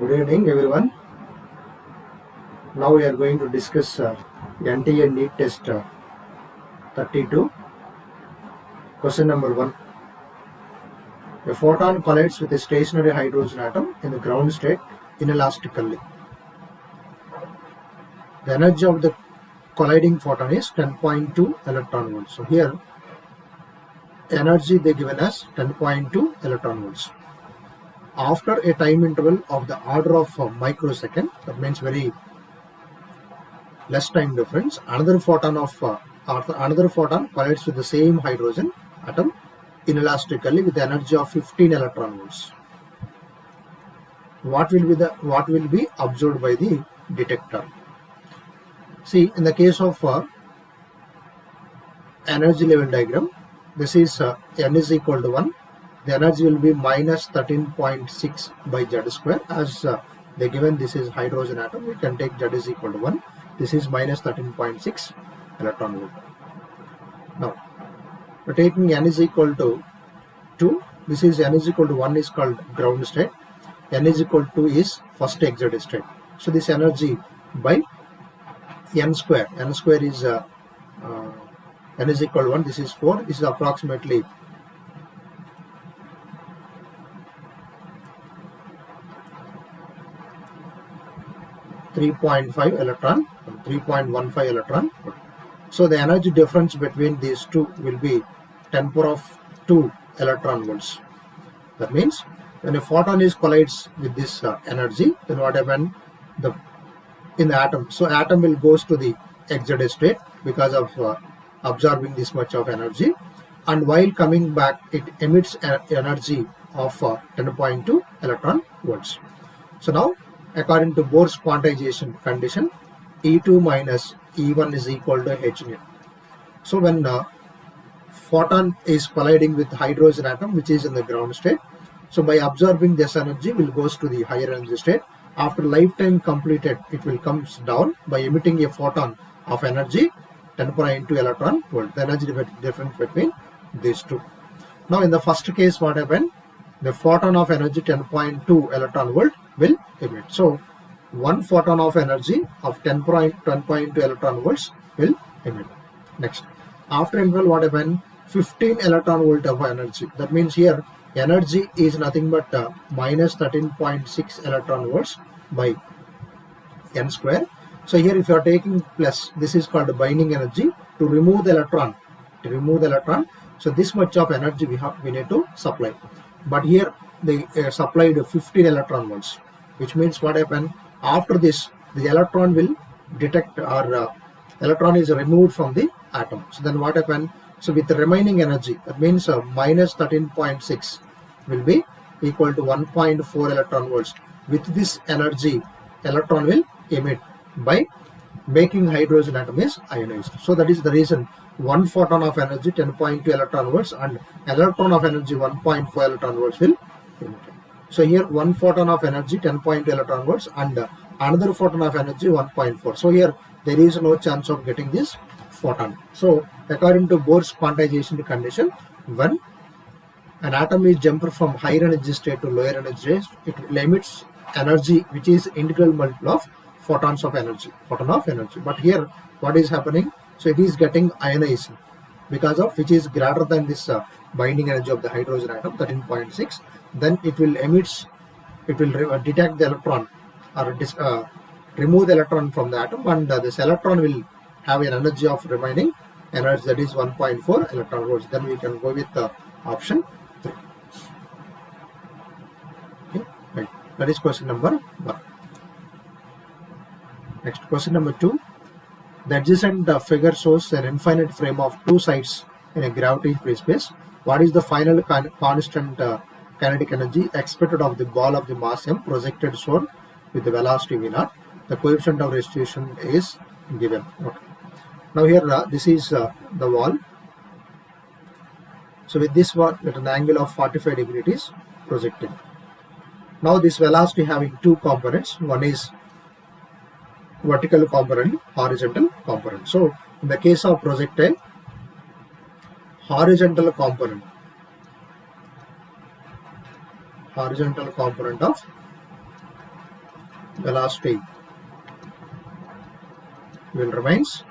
Good evening, everyone. Now we are going to discuss NTA NEET test 32. Question number 1. A photon collides with a stationary hydrogen atom in the ground state inelastically. The energy of the colliding photon is 10.2 electron volts. So here, energy they given as 10.2 electron volts. After a time interval of the order of a microsecond, that means very less time difference, another photon collides with the same hydrogen atom inelastically with the energy of 15 electron volts. What will be observed by the detector? See, in the case of energy level diagram, this is n is equal to 1. The energy will be minus 13.6 by Z square. As they given this is hydrogen atom, we can take Z is equal to 1. This is minus 13.6 electron volt. Now, we're taking n is equal to 2. This is n is equal to 1 is called ground state. N is equal to 2 is first excited state. So this energy by n square. N square is n is equal to 1. This is 4. This is approximately 3.5 electron, 3.15 electron. So the energy difference between these two will be 10 power of 2 electron volts. That means when a photon collides with this energy, then what happens in the atom? So atom will goes to the excited state because of absorbing this much of energy, and while coming back, it emits energy of 10.2 electron volts. So now, according to Bohr's quantization condition, E2 minus E1 is equal to h nu. So when photon is colliding with hydrogen atom, which is in the ground state, so by absorbing this energy, will goes to the higher energy state. After lifetime completed, it will comes down by emitting a photon of energy 10.2 electron volt. The energy difference between these two. Now in the first case, what happened? The photon of energy 10.2 electron volt will emit. So one photon of energy of 10.2 electron volts will emit. Next, after interval, what happened? 15 electron volt of energy. That means here energy is nothing but minus 13.6 electron volts by n square. So here if you are taking plus, this is called binding energy to remove the electron. So this much of energy we need to supply. But here they supplied 15 electron volts, which means what happened? After this, the electron will detect, or electron is removed from the atom. So then what happened? So with the remaining energy, that means minus 13.6 will be equal to 1.4 electron volts. With this energy, electron will emit by making hydrogen atom is ionized. So that is the reason one photon of energy 10.2 electron volts and electron of energy 1.4 electron volts will emit. So here one photon of energy 10.2 electron volts and another photon of energy 1.4. So here there is no chance of getting this photon. So according to Bohr's quantization condition, when an atom is jumped from higher energy state to lower energy state, it emits energy which is integral multiple of photons of energy, But here what is happening? So it is getting ionized because of which is greater than this binding energy of the hydrogen atom 13.6. Then it will detect the electron or remove the electron from the atom, and this electron will have an energy of remaining energy, that is 1.4 electron volts. Then we can go with option 3. Okay, right. That is question number 1. Next, question number 2. The adjacent figure shows an infinite frame of two sides in a gravity-free space. What is the final constant kinetic energy expected of the ball of the mass m projected shown with the velocity v0? The coefficient of restitution is given. Okay. Now here this is the wall. So with this wall, at an angle of 45 degrees, it is projected. Now this velocity having two components. One is vertical component, horizontal component. So in the case of projectile, horizontal component of velocity will remains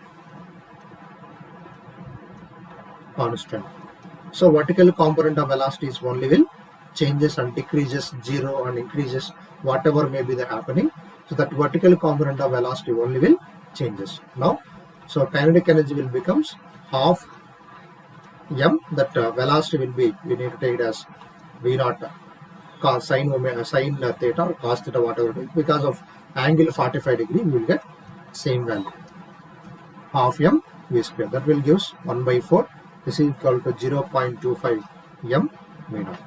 constant. So vertical component of velocity is only will changes and decreases, 0 and increases, whatever may be the happening. So that vertical component of velocity only will changes. Now, so kinetic energy will becomes half m. That velocity will be, we need to take it as v naught cos sin omega, sin theta or cos theta, whatever it is. Because of angle 45 degree, we will get same value, half m v square. That will gives 1 by 4. This is equal to 0.25 m v naught.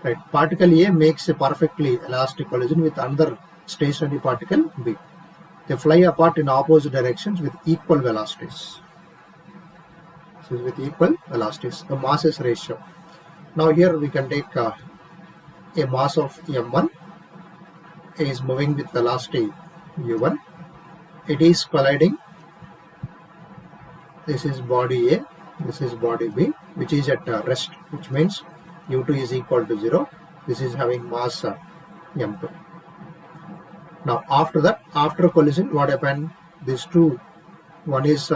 Right. Particle A makes a perfectly elastic collision with another stationary particle B. They fly apart in opposite directions with equal velocities. So with equal velocities, the masses ratio. Now here we can take a mass of m1. A is moving with velocity u1. It is colliding. This is body A. This is body B, which is at rest, which means u2 is equal to 0. This is having mass m2. Now after that, after collision, what happened? These two, one is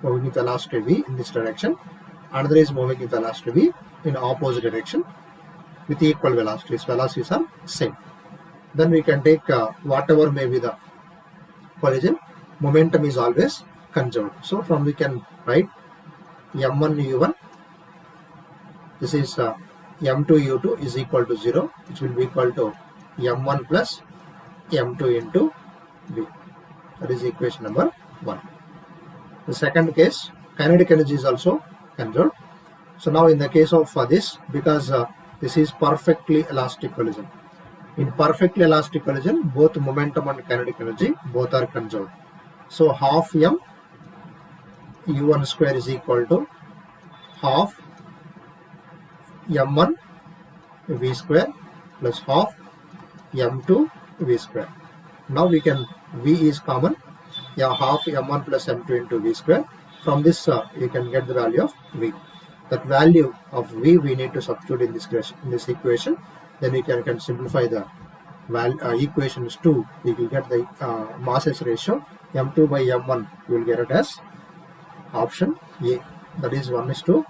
moving with velocity v in this direction, another is moving with velocity v in opposite direction with equal velocities. Velocities are same. Then we can take whatever may be the collision, momentum is always conserved. So from we can write m1 u1, this is m2 u2 is equal to 0, which will be equal to m1 plus m2 into v. That is equation number 1. The second case, kinetic energy is also conserved. So now in the case of this, because this is perfectly elastic collision. In perfectly elastic collision, both momentum and kinetic energy both are conserved. So half m u1 square is equal to half m1 v square plus half m2 v square. Now we can, v is common, half m1 plus m2 into v square. From this you can get the value of v. That value of v we need to substitute in this equation. Then we can simplify the equations 2. We will get the masses ratio m2 by m1. You will get it as option A. That is 1:2.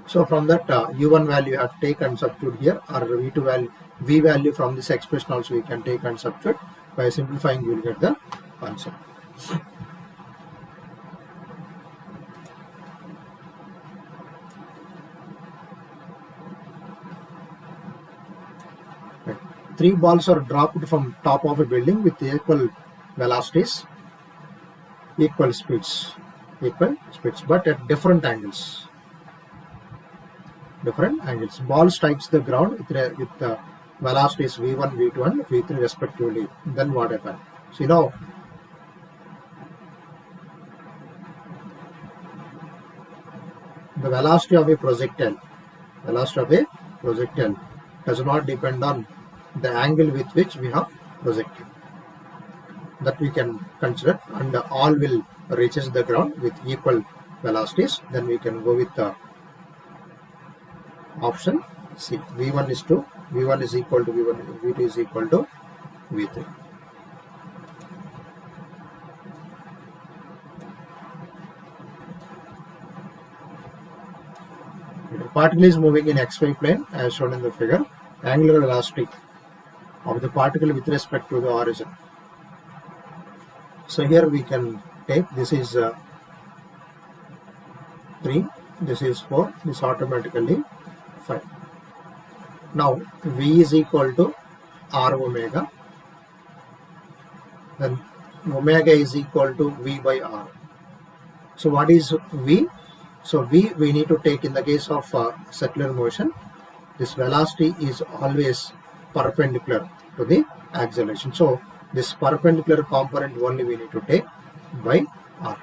So from that u1 value you have to take and substitute here, or v2 value, v value from this expression also we can take and substitute. By simplifying you will get the answer. Right. 3 balls are dropped from top of a building with equal velocities, equal speeds, but at different angles. Ball strikes the ground with the velocities v1, v2 and v3 respectively. Then what happens? So now the velocity of a projectile does not depend on the angle with which we have projected. That we can consider, and all will reaches the ground with equal velocities. Then we can go with the option C. v1 is equal to v1, v2 is equal to v3. The particle is moving in xy plane as shown in the figure. Angular velocity of the particle with respect to the origin. So here we can take, this is 3, this is 4, this automatically 5. Now v is equal to r omega, then omega is equal to v by r. So what is v? So v we need to take, in the case of circular motion, this velocity is always perpendicular to the acceleration. So this perpendicular component only we need to take by r.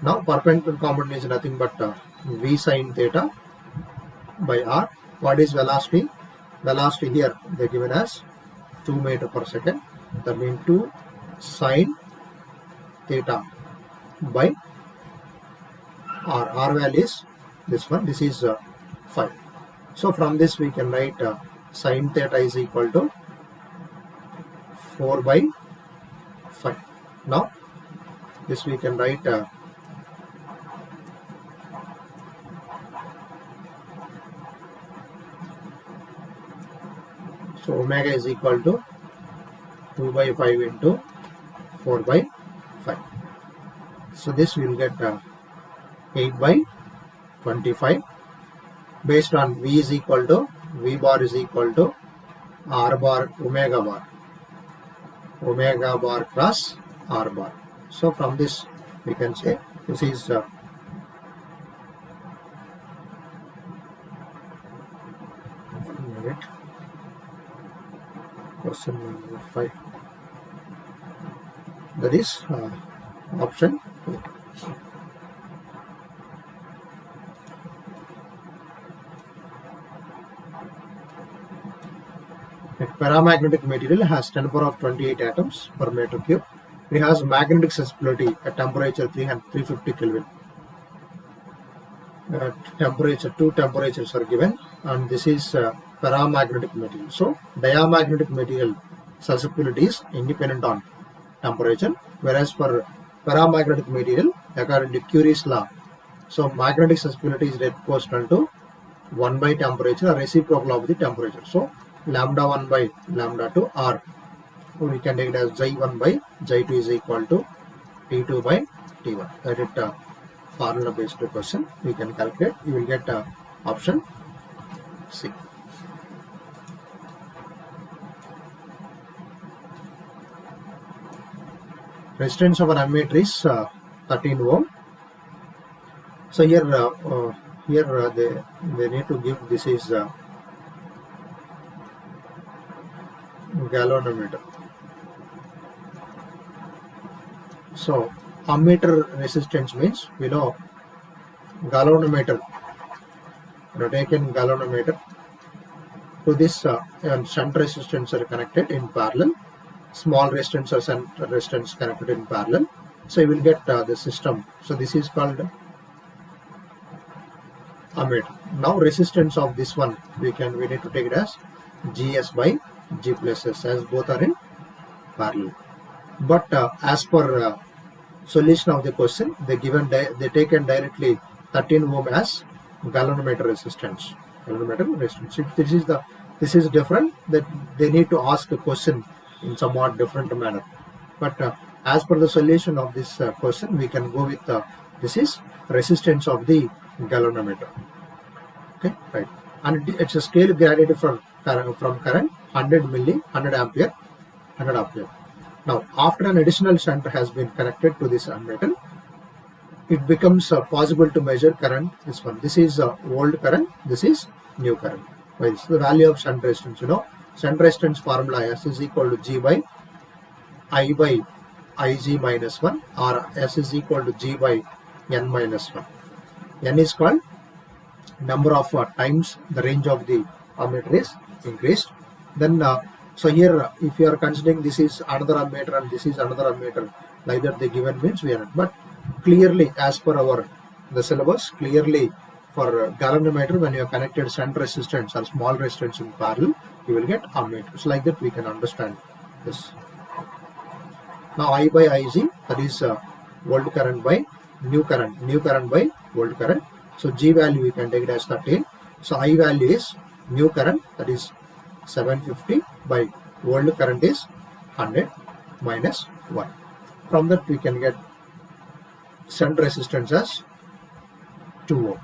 Now perpendicular component is nothing but v sin theta by r. What is velocity? Velocity here they given as 2 meters per second. That means 2 sin theta by r. R value is this one, this is 5. So from this we can write sin theta is equal to 4 by 5. Now this we can write so omega is equal to 2 by 5 into 4 by 5. So this we will get 8 by 25 based on V is equal to V bar is equal to R bar omega bar cross R bar. So from this we can say this is question number 5. That is option A. A paramagnetic material has 10 power of 28 atoms per meter cube. It has magnetic susceptibility at temperature 350 Kelvin. Two temperatures are given, and this is paramagnetic material. So diamagnetic material susceptibility is independent on temperature, whereas for paramagnetic material, according to Curie's law, so magnetic susceptibility is proportional to 1 by temperature, or reciprocal of the temperature. So lambda 1 by lambda 2, or we can take it as J1 by J2 is equal to T2 by T1. That is formula based question. We can calculate. You will get option C. Resistance of an ammeter is 13 ohm. So here they need to give, this is galvanometer. So ammeter resistance means we know galvanometer. Taken galvanometer to this shunt resistance are connected in parallel. Small resistance or shunt resistance connected in parallel. So you will get the system. So this is called ammeter. Now resistance of this one we need to take it as GS by G plus S, as both are in parallel. But as per solution of the question, they taken directly 13 ohm as galvanometer resistance. If this is different, that they need to ask a question in somewhat different manner. But as per the solution of this question, we can go with this is resistance of the galvanometer. Okay, right, and it's a scale gradient from current 100 milli, 100 ampere. Now, after an additional shunt has been connected to this ammeter, it becomes possible to measure current. This is old current, this is new current. Well, it's the value of shunt resistance. Shunt resistance formula S is equal to G by I by Ig minus 1, or S is equal to G by N minus 1. N is called number of times the range of the ammeter is increased. Then so here if you are considering this is another ammeter and this is another ammeter, like that the given means we are not. But clearly as per the syllabus, clearly for galvanometer, when you are connected shunt resistance or small resistance in parallel, you will get ammeter. So like that we can understand this. Now I by Ig, that is old current by new current by old current. So G value we can take it as 13. So I value is new current, that is 750, by old current is 100 minus 1. From that we can get shunt resistance as 2 ohm.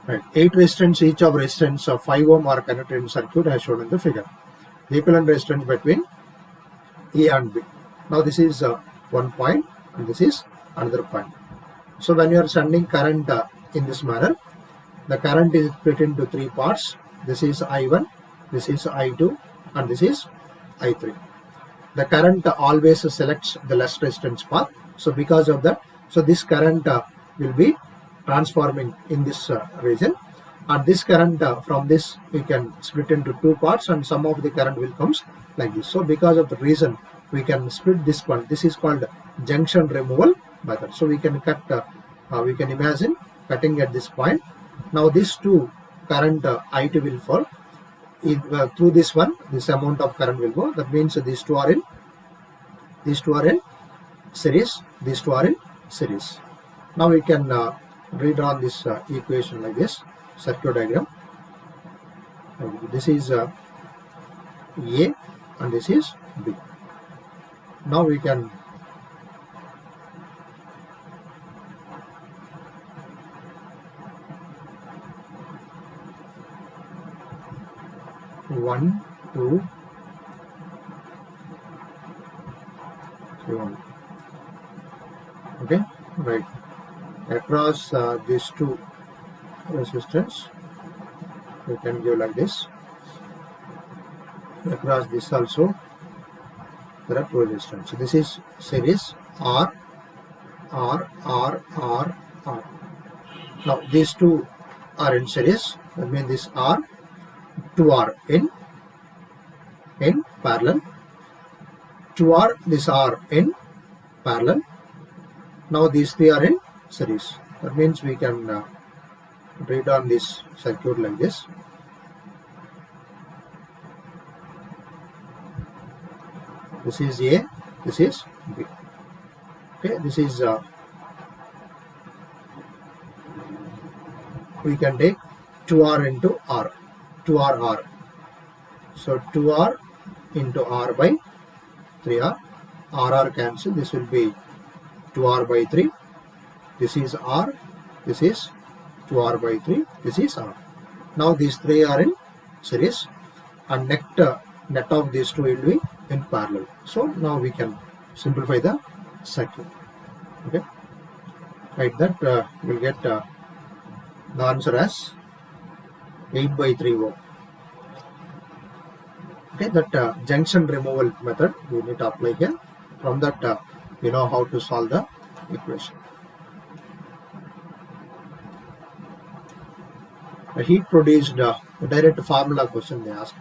Right. 8 resistance, each of resistance of 5 ohm are connected in circuit as shown in the figure. The equivalent resistance between A and B. Now this is one point and this is another point. So when you are sending current in this manner, the current is split into 3 parts. This is I1, this is I2, and this is I3. The current always selects the less resistance path. So because of that, so this current will be transforming in this region, and this current from this we can split into 2 parts, and some of the current will comes like this. So because of the reason we can split this one. This is called junction removal method. So we can cut, we can imagine cutting at this point. Now this two current I2 will fall. Through this one, this amount of current will go. That means these two are in series. These two are in series. Now we can read on this equation like this, circuit diagram. This is A and this is B. Now we can one, two, three, one. Okay, right. Across these two resistance, we can give like this. Across this also, there are two resistance. So this is series R, R, R, R, R. Now these two are in series. That means this R, 2R in parallel. 2R, this R in parallel. Now these three are in series. That means we can read on this circuit like this. This is A, this is B. Okay, this is we can take 2R into R, 2R R. So 2R into R by 3R, RR cancel. This will be 2R by 3. This is R, this is 2R by 3, this is R. Now these three are in series and net of these two will be in parallel. So now we can simplify the circuit. Okay, right, that we'll get the answer as 8 by 3 ohm. Okay, that junction removal method we need to apply here. From that we know how to solve the equation. The heat produced, the direct formula question they asked.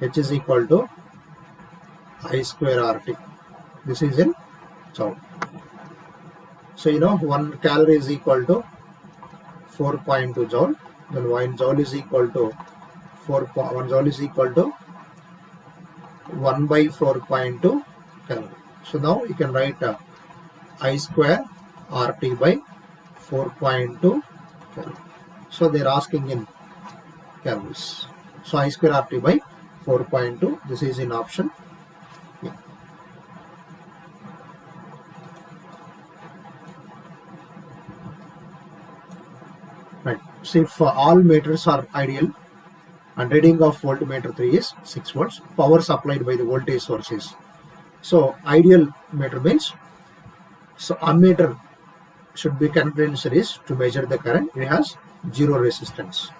H is equal to I square RT. This is in joule. So you know 1 calorie is equal to 4.2 joule. Then 1 joule is equal to 1 joule is equal to 1 by 4.2 calorie. So now you can write I square RT by 4.2 calorie. So they are asking in calories. So I square RT by 4.2. This is in option A. Right. So if all meters are ideal and reading of voltmeter 3 is 6 volts, power supplied by the voltage sources. So ideal meter means, so ammeter should be connected in series to measure the current. It has zero resistance.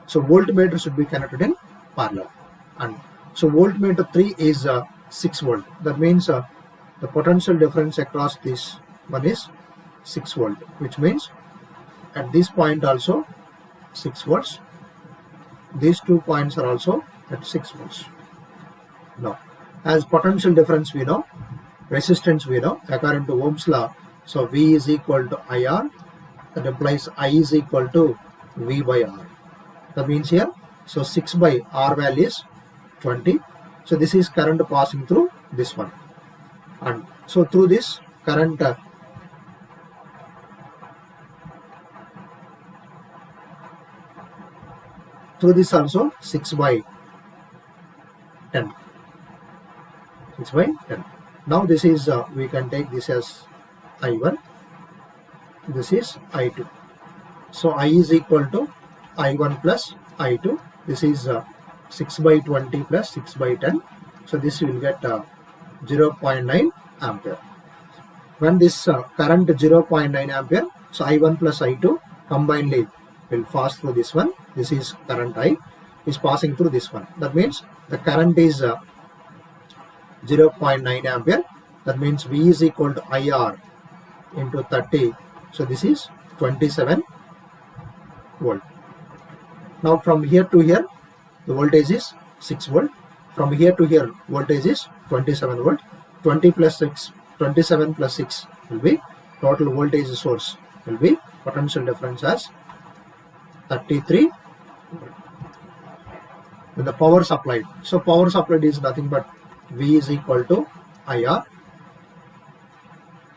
So voltmeter should be connected in parallel. And so voltmeter 3 is 6 volt. That means the potential difference across this one is 6 volt, which means at this point also 6 volts. These 2 points are also at 6 volts. Now, as potential difference we know, resistance we know, according to Ohm's law. So V is equal to IR. That implies I is equal to V by R. That means here, so 6 by R value is 20. So this is current passing through this one. And so through this current through this also 6 by 10. 6 by 10. Now this is, we can take this as I1. This is I2. So I is equal to I1 plus I2. This is 6 by 20 plus 6 by 10. So this will get 0.9 ampere. When this current 0.9 ampere, so I1 plus I2 combinedly will pass through this one. This is current I is passing through this one. That means the current is 0.9 ampere. That means V is equal to IR into 30. So this is 27 volt. Now from here to here, the voltage is 6 volt. From here to here, voltage is 27 volt. 20 plus 6 27 plus 6 will be total voltage source will be potential difference as 33. Then the power supplied. So power supplied is nothing but V is equal to IR.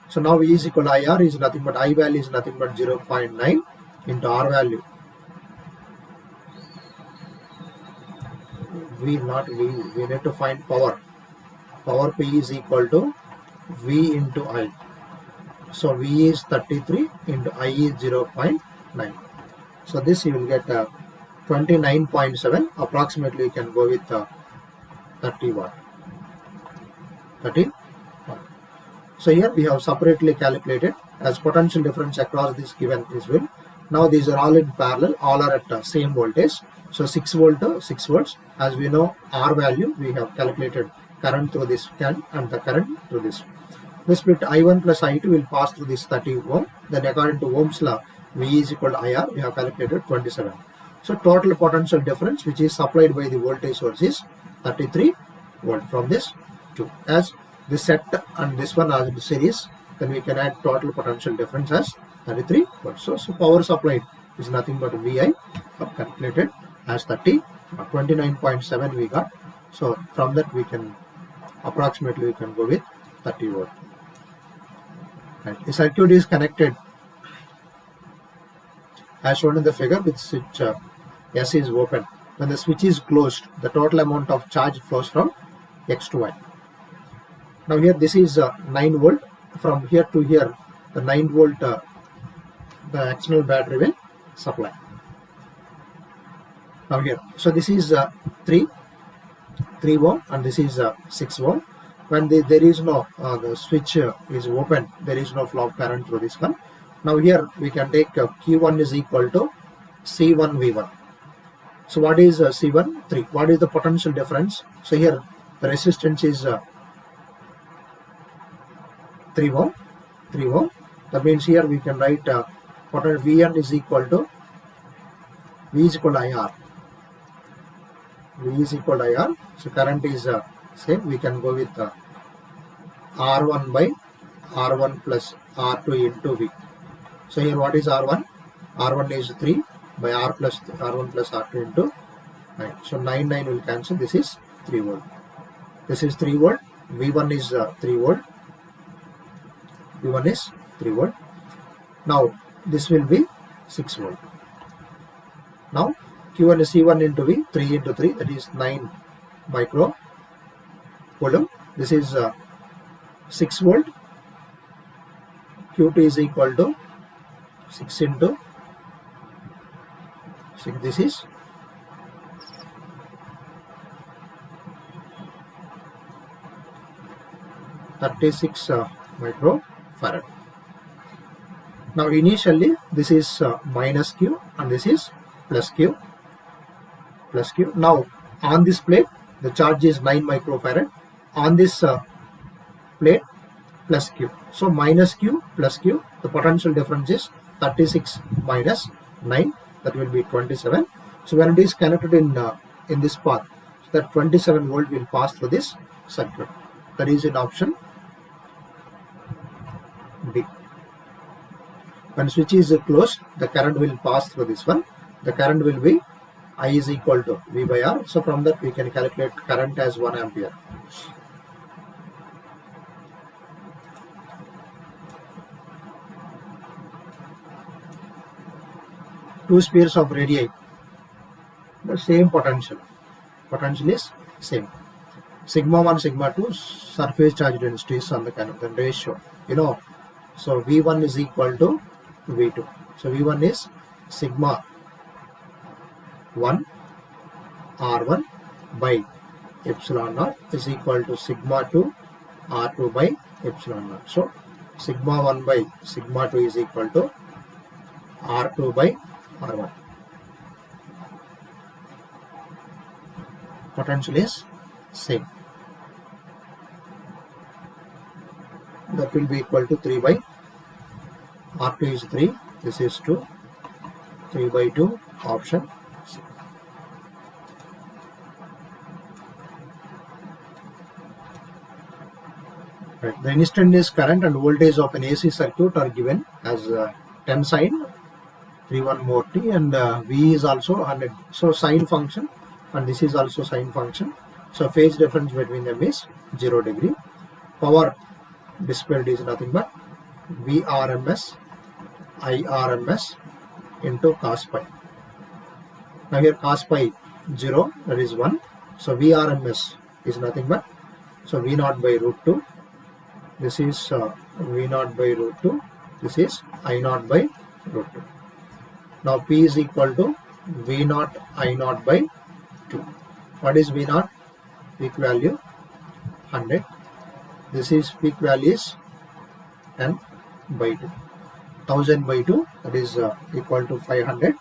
So now V is equal to IR is nothing but I value is nothing but 0.9 into R value. We need to find power. Power P is equal to V into I. So V is 33 into I is 0.9. So this you will get 29.7. Approximately you can go with 30 watt. 30 watt. So here we have separately calculated as potential difference across this given is will. Now these are all in parallel, all are at same voltage. So 6 volt to 6 volts. As we know R value, we have calculated current through this can and the current through this. The split I1 plus I2 will pass through this 30 ohm. Then according to Ohm's law, V is equal to IR, we have calculated 27. So total potential difference which is supplied by the voltage source is 33 volt from this 2. As this set and this one are in series, then we can add total potential difference as 33 volts. So power supplied is nothing but VI calculated as 29.7 we got. So from that we can approximately we can go with 30 volt. Right. The circuit is connected as shown in the figure with switch S is open. When the switch is closed, the total amount of charge flows from X to Y. Now here this is 9 volt. From here to here, the 9 volt the external battery will supply. Now here, so this is 3 ohm and this is 6 ohm. When there is no the switch is open, there is no flow of current through this one. Now here we can take Q1 is equal to C1 V1. So what is C1? 3. What is the potential difference? So here the resistance is 3 ohm. That means here we can write potential Vn is equal to V is equal to IR. V is equal to IR. So current is same. We can go with R1 by R1 plus R2 into V. So here what is R1? R1 is 3 by R1 plus R2 into 9. So 9 will cancel. This is 3 volt. This is 3 volt. V1 is 3 volt. V1 is 3 volt. Now this will be 6 volt. Now Q1 is C1 into V, 3 into 3, that is 9 micro coulomb. This is 6 volt. Q2 is equal to 6 into 6. This is 36 microfarad. Now initially this is minus Q and this is plus Q. Now on this plate the charge is 9 microfarad. On this plate plus Q. So minus Q plus Q, the potential difference is 36 minus 9, that will be 27. So when it is connected in this path, so that 27 volt will pass through this circuit. That is in option B. When switch is closed, the current will pass through this one. The current will be I is equal to V by R. So from that we can calculate current as 1 ampere. Two spheres of radii, the same potential. Potential is same. Sigma 1, sigma 2 surface charge densities on the kind of the ratio. You know, so V1 is equal to V2. So V1 is sigma 1 R1 by epsilon naught is equal to sigma 2 R2 by epsilon naught. So sigma 1 by sigma 2 is equal to R2 by R1. Potential is same. That will be equal to 3 by R2 is 3. This is 2. 3 by 2 option C. Right. The instantaneous current and voltage of an AC circuit are given as 10 sine 3 1 more t, and V is also 100. So sine function, and this is also sine function. So phase difference between them is 0 degree. Power displayed is nothing but Vrms Irms into cos pi. Now here cos pi 0, that is 1. So Vrms is nothing but, so V0 by root 2. This is V0 by root 2. This is I0 by root 2. Now P is equal to V0 I0 by 2. What is V0? Peak value 100. This is peak value is 10 by 2. 1000 by 2, that is equal to 500.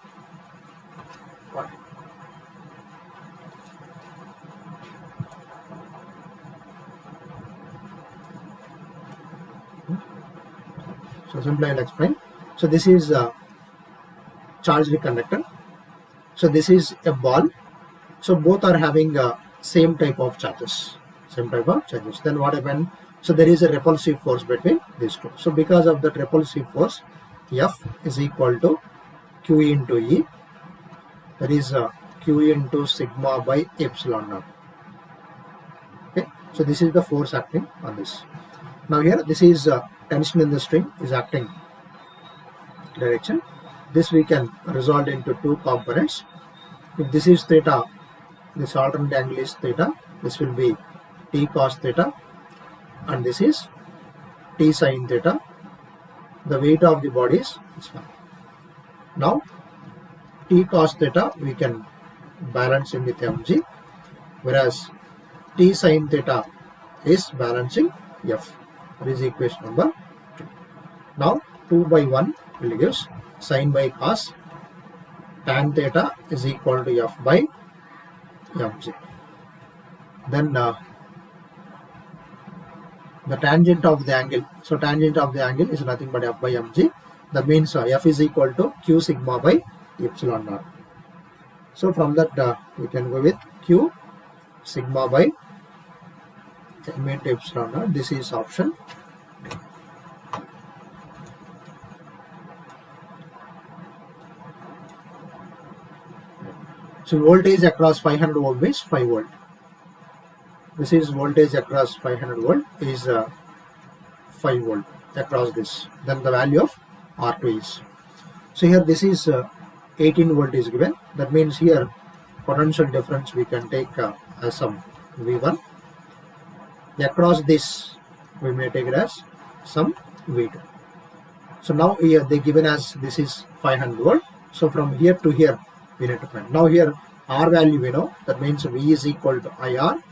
So simply I'll explain. So this is a charged conductor. So this is a ball. So both are having same type of charges. Then what happened? So there is a repulsive force between these two. So because of that repulsive force, F is equal to Q into E. That is Q into sigma by epsilon naught. Okay. So this is the force acting on this. Now here this is tension in the string is acting direction. This we can resolve into two components. If this is theta, this alternate angle is theta. This will be t cos theta, and this is t sin theta. The weight of the body is this one. Now t cos theta we can balancing with mg, whereas t sin theta is balancing F. That is equation number 2. Now 2 by 1 will give sin by cos tan theta is equal to F by mg. Then the tangent of the angle. So tangent of the angle is nothing but F by mg. That means F is equal to Q sigma by epsilon naught. So from that we can go with Q sigma by m into epsilon naught. This is option D. So voltage across 500 volt is 5 volt. This is voltage across 500 volt is 5 volt across this. Then the value of R2 is. So here this is 18 volt is given. That means here potential difference we can take as some V1. Across this we may take it as some V2. So now here they given as this is 500 volt. So from here to here we need to find. Now here R value we know. That means V is equal to IR.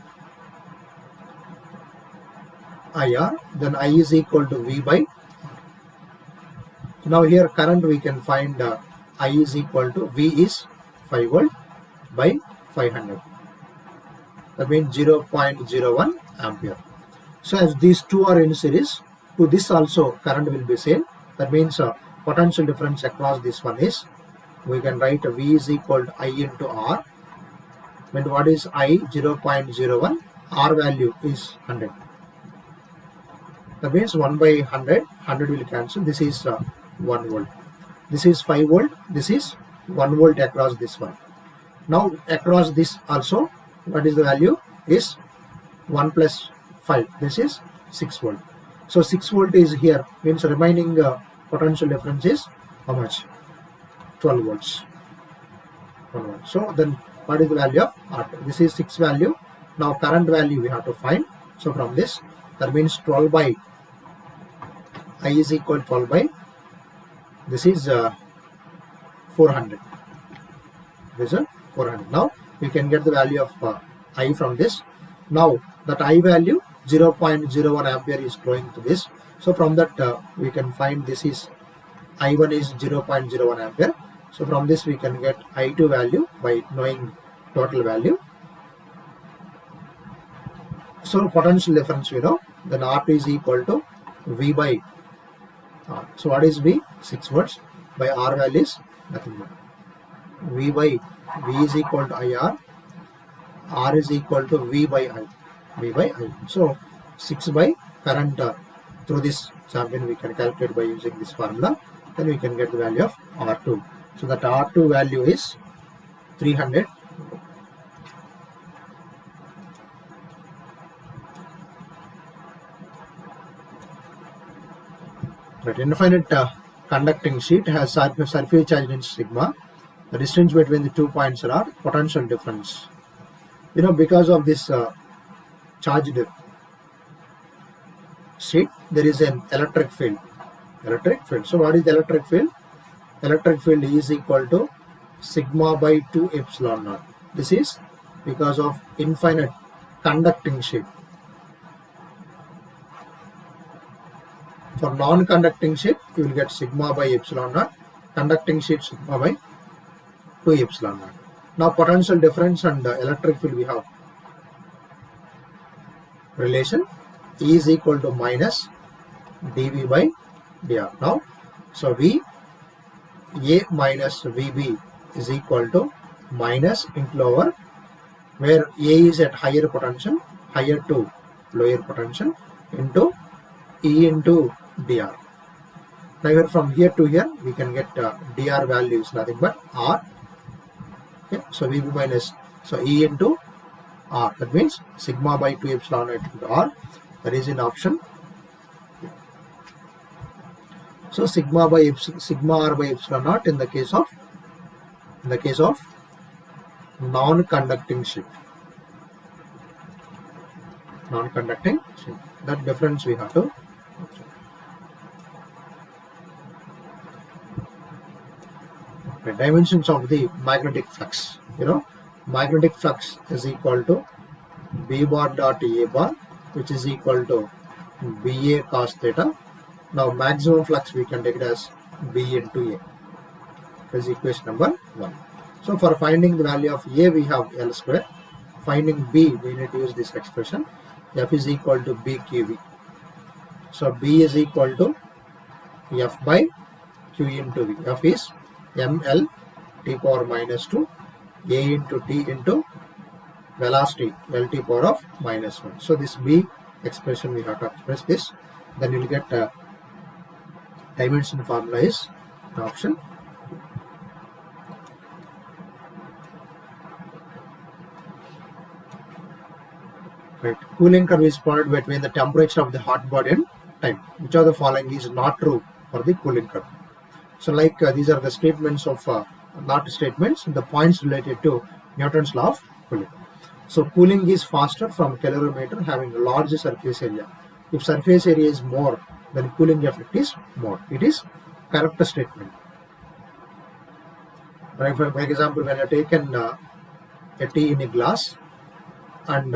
Then I is equal to V by R. Now here current we can find I is equal to V is 5 volt by 500. That means 0.01 ampere. So as these two are in series, to this also current will be same. That means potential difference across this one is, we can write V is equal to I into R. When what is I? 0.01. R value is 100. That means 1 by 100, 100 will cancel. This is 1 volt. This is 5 volt. This is 1 volt across this one. Now across this also, what is the value? Is 1 plus 5. This is 6 volt. So 6 volt is here. Means remaining potential difference is how much? 12 volts. 1 volt. So then what is the value of R2? This is 6 value. Now current value we have to find. So from this, that means 12 by I is equal to 12 by, this is 400. This is 400. Now we can get the value of I from this. Now that I value 0.01 ampere is flowing to this. So from that we can find this is I1 is 0.01 ampere. So from this we can get I2 value by knowing total value. So potential difference we know. Then R2 is equal to V by R. So what is V? 6 volts by R value is nothing but V by V is equal to IR. R is equal to V by I. V by I. So 6 by current through this champion we can calculate by using this formula. Then we can get the value of R2. So that R2 value is 300. Right, infinite conducting sheet has surface charge in sigma. The distance between the 2 points are potential difference. Because of this charged sheet, there is an electric field. So what is the electric field? Electric field is equal to sigma by 2 epsilon naught. This is because of infinite conducting sheet. For non-conducting sheet, you will get sigma by epsilon naught. Conducting sheet, sigma by 2 epsilon naught. Now potential difference and electric field we have relation E is equal to minus dV by dr. Now, so V A minus VB is equal to minus into over where A is at higher potential, higher to lower potential into E into dr. Now from here to here we can get dr value is nothing but R. Okay, so VB minus, so E into R, that means sigma by 2 epsilon naught into R. That is in option. So sigma R by epsilon naught in the case of non-conducting sheet. That difference we have to. The dimensions of the magnetic flux. Magnetic flux is equal to B bar dot A bar, which is equal to BA cos theta. Now maximum flux we can take it as B into A. This is equation number 1. So for finding the value of A we have L square. Finding B we need to use this expression. F is equal to BQV. So B is equal to F by Q into V. F is ML T power minus 2 A into T into velocity LT power of minus 1. So this B expression we have to express this. Then you will get dimension formula is the option. Right. Cooling curve is plotted between the temperature of the hot body and time. Which of the following is not true for the cooling curve? So like these are the statements of not statements, the points related to Newton's law of cooling. So cooling is faster from calorimeter having a large surface area. If surface area is more, then cooling effect is more. It is correct statement. Right, for example, when you have taken a tea in a glass and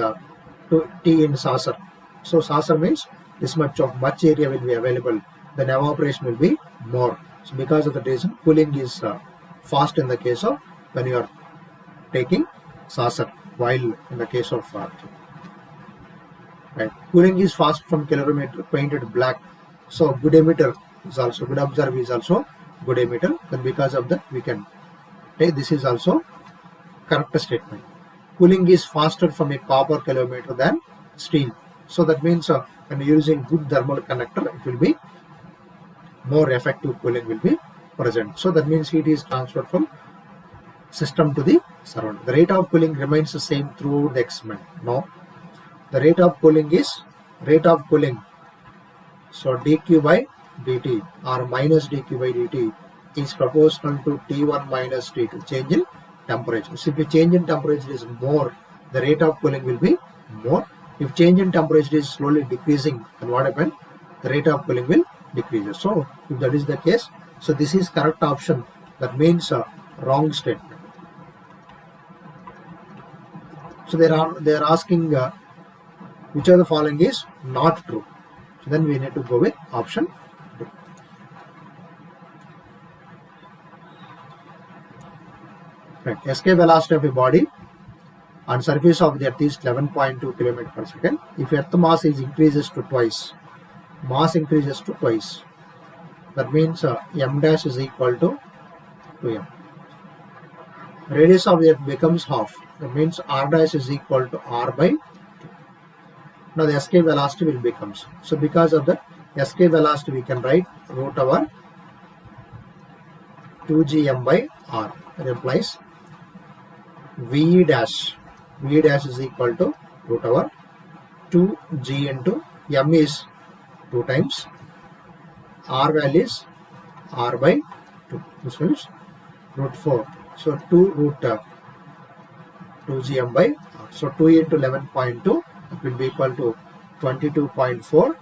tea in saucer. So saucer means this much area will be available. Then evaporation will be more. So because of the reason, cooling is fast in the case of when you are taking saucer, while in the case of right, cooling is fast from calorimeter painted black. So good emitter is also good observer is also good emitter. Then because of that we can take this is also correct statement. Cooling is faster from a copper calorimeter than steel. So that means when you're using good thermal conductor, it will be more effective cooling will be present. So that means heat is transferred from system to the surrounding. The rate of cooling remains the same throughout the experiment. No. The rate of cooling is so dq by dt or minus dq by dt is proportional to T1 minus T2 change in temperature. So if the change in temperature is more, the rate of cooling will be more. If change in temperature is slowly decreasing, then what happens? The rate of cooling will decrease. So if that is the case, so this is correct option. That means wrong statement. So they are asking which of the following is not true. So then we need to go with option D. Right. Escape velocity of a body on surface of the earth is 11.2 km per second. If earth mass increases to twice, that means m dash is equal to 2m. Radius of the earth becomes half. That means r dash is equal to r by 2. Now the escape velocity will becomes. So because of the escape velocity, we can write root over 2gm by r. That implies v dash is equal to root over 2g into m is 2 times, r value is r by 2. This means root 4. So 2 root 2gm by r. So 2 into 11.2, it will be equal to 22.4.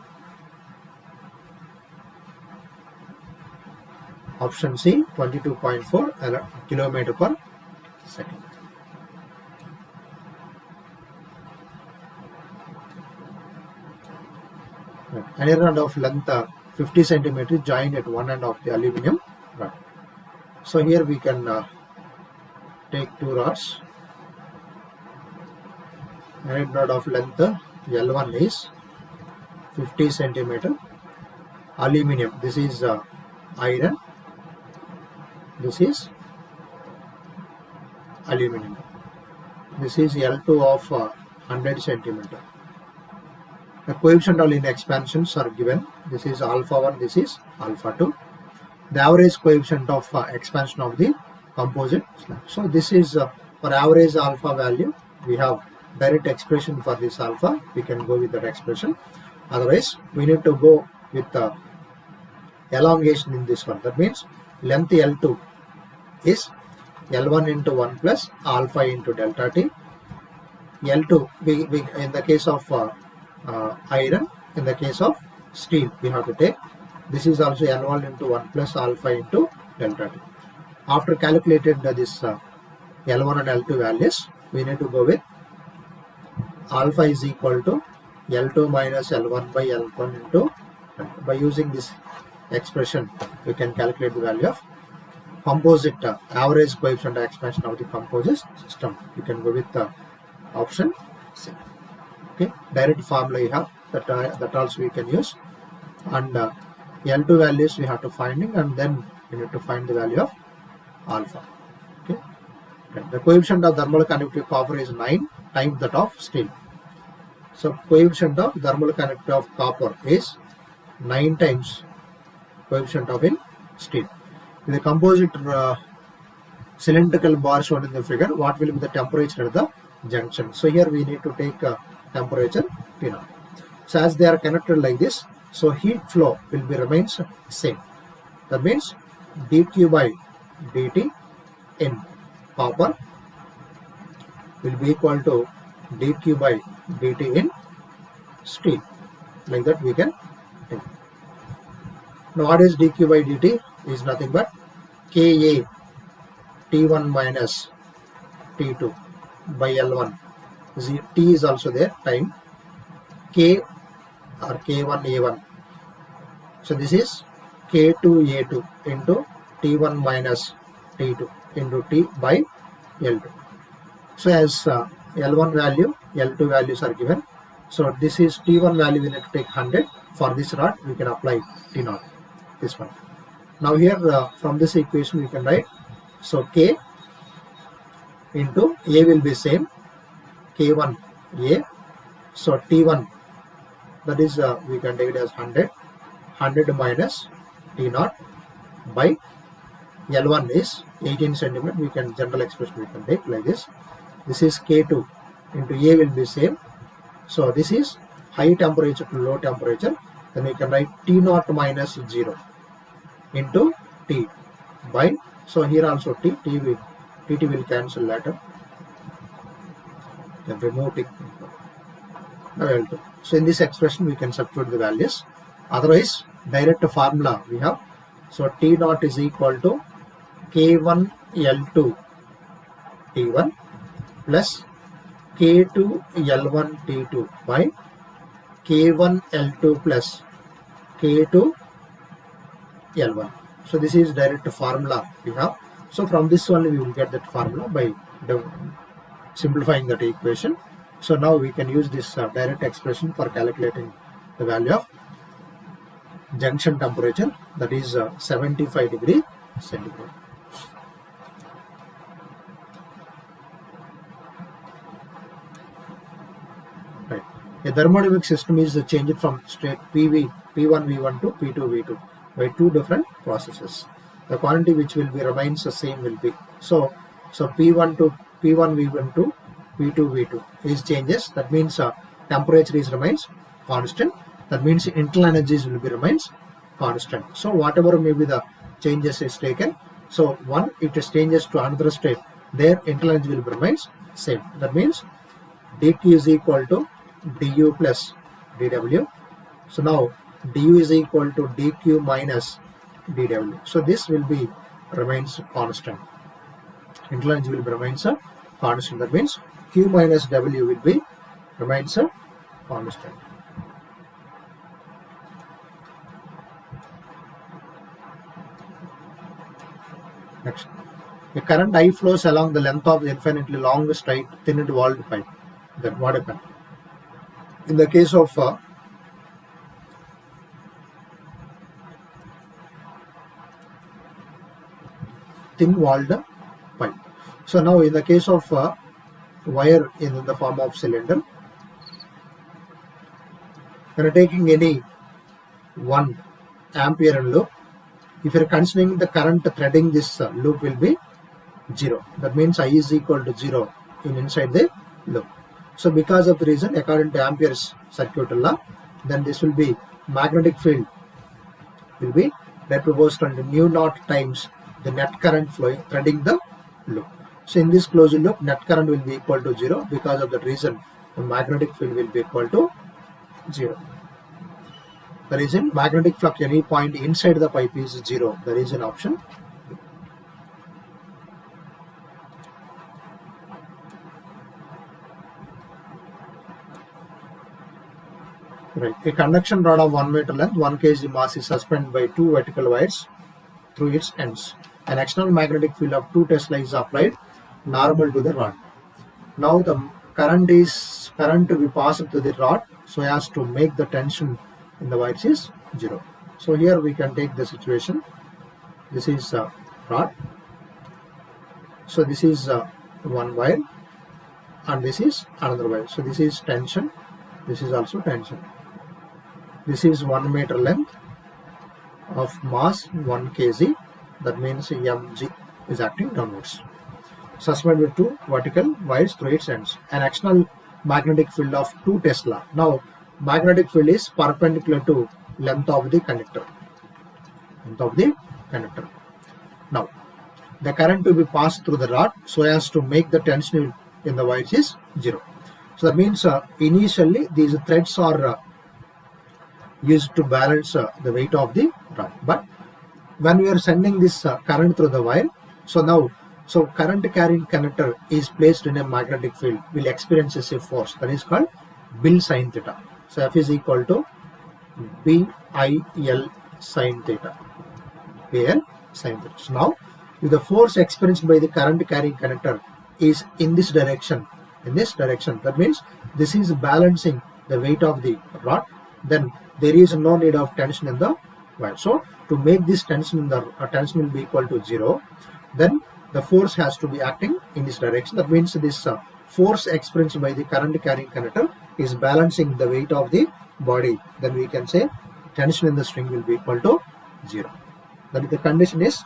Option C, 22.4 kilometer per second. An rod of length 50 centimeters joined at one end of the aluminum rod. So here we can take two rods. An rod of length L1 is 50 centimeter. Aluminum, this is iron. This is aluminum. This is L2 of 100 centimeter. The coefficient of linear expansions are given. This is alpha 1, this is alpha 2. The average coefficient of expansion of the composite slab. So this is for average alpha value. We have direct expression for this alpha. We can go with that expression. Otherwise, we need to go with elongation in this one. That means length L2 is L1 into 1 plus alpha into delta t. L2, we in the case of iron, in the case of steel, we have to take. This is also L1 into 1 plus alpha into delta t. After calculated this L1 and L2 values, we need to go with alpha is equal to L2 minus L1 by L1 into, by using this expression, we can calculate the value of composite average coefficient of expansion of the composite system. You can go with option C. Okay, direct formula you have, that also we can use, and L2 values we have to finding, and then we need to find the value of alpha. Okay, the coefficient of thermal conductivity of copper is 9 times that of steel. So coefficient of thermal conductivity of copper is 9 times coefficient of in steel. In the composite cylindrical bar shown in the figure, what will be the temperature at the junction? So here we need to take temperature T0. So as they are connected like this, so heat flow will be remains same. That means dq by dt in copper will be equal to dq by dt in steel. Like that we can take. Now what is dq by dt? Is nothing but Ka T1 minus T2 by L1. T is also there, time, K or K1 A1. So this is K2 A2 into T1 minus T2 into T by L2. So as L1 value, L2 values are given. So this is T1 value, we need to take 100. For this rod, we can apply T0, this one. Now here from this equation we can write, so K into A will be same, K1 A, so T1, that is we can take it as 100 minus T0 by L1 is 18 centimeter, we can general expression we can take like this. This is K2 into A will be same, so this is high temperature to low temperature, then we can write T0 minus 0 into T by, so here also TT will cancel later, then remove T. Now L2. So in this expression we can substitute the values. Otherwise direct formula we have, so T0 is equal to K1 L2 T1 plus K2 L1 T2 by K1 L2 plus K2 L1. So this is direct formula we have. So from this only we will get that formula by simplifying that equation. So now we can use this direct expression for calculating the value of junction temperature, that is 75 degree centigrade. Right. A thermodynamic system is changed from state P1 V1 to P2 V2 by two different processes. The quantity which will be remains the same will be so P1 to P1 V1 to P2 V2 is changes. That means temperature is remains constant. That means internal energies will be remains constant. So whatever may be the changes is taken. So one it is changes to another state. Their internal energy will remains same. That means dq is equal to du plus dw. So now du is equal to dq minus dw. So this will be remains constant. Internal energy will be remains a constant. That means q minus w will be remains a constant. Next, a current I flows along the length of the infinitely long straight thin walled pipe. Then what happened? In the case of thin walled pipe. So now in the case of wire in the form of cylinder, when you're taking any 1 ampere in loop, if you're considering the current threading this loop will be 0. That means I is equal to 0 in inside the loop. So because of the reason according to Ampere's circuit law, then this will be magnetic field will be that proportional to mu naught times the net current flowing threading the loop. So in this closed loop, net current will be equal to 0. Because of that reason, the magnetic field will be equal to 0. The reason magnetic flux any point inside the pipe is 0. The reason option. Right. A conduction rod of 1 meter length, 1 kg mass is suspended by two vertical wires through its ends. An external magnetic field of 2 Tesla is applied normal to the rod. Now the current to be passed to the rod so as to make the tension in the wires is 0. So here we can take the situation. This is a rod. So this is one wire and this is another wire. So this is tension. This is also tension. This is 1 meter length of mass 1 kg. That means mg is acting downwards. Suspended with two vertical wires through its ends. An external magnetic field of 2 Tesla. Now magnetic field is perpendicular to length of the conductor. Now the current to be passed through the rod so as to make the tension in the wires is 0. So that means initially these threads are used to balance the weight of the rod. But when we are sending this current through the wire, so current carrying conductor is placed in a magnetic field will experience a force that is called Bill sin theta. So F is equal to BIL sin theta. BIL sin theta. So now if the force experienced by the current carrying conductor is in this direction, that means this is balancing the weight of the rod, then there is no need of tension in the wire. So to make this tension in the tension will be equal to 0, then the force has to be acting in this direction. That means this force experienced by the current carrying conductor is balancing the weight of the body. Then we can say tension in the string will be equal to 0. That is the condition is,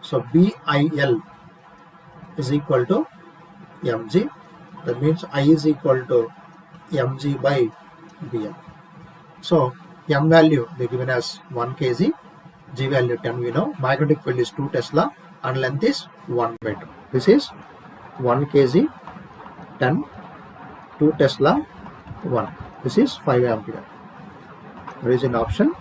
so BIL is equal to mg. That means I is equal to mg by BL. So m value they given as 1 kg, g value 10 we know, magnetic field is 2 Tesla and length is 1 meter. This is 1 kg, 10, 2 Tesla, 1. This is 5 ampere. There is an option.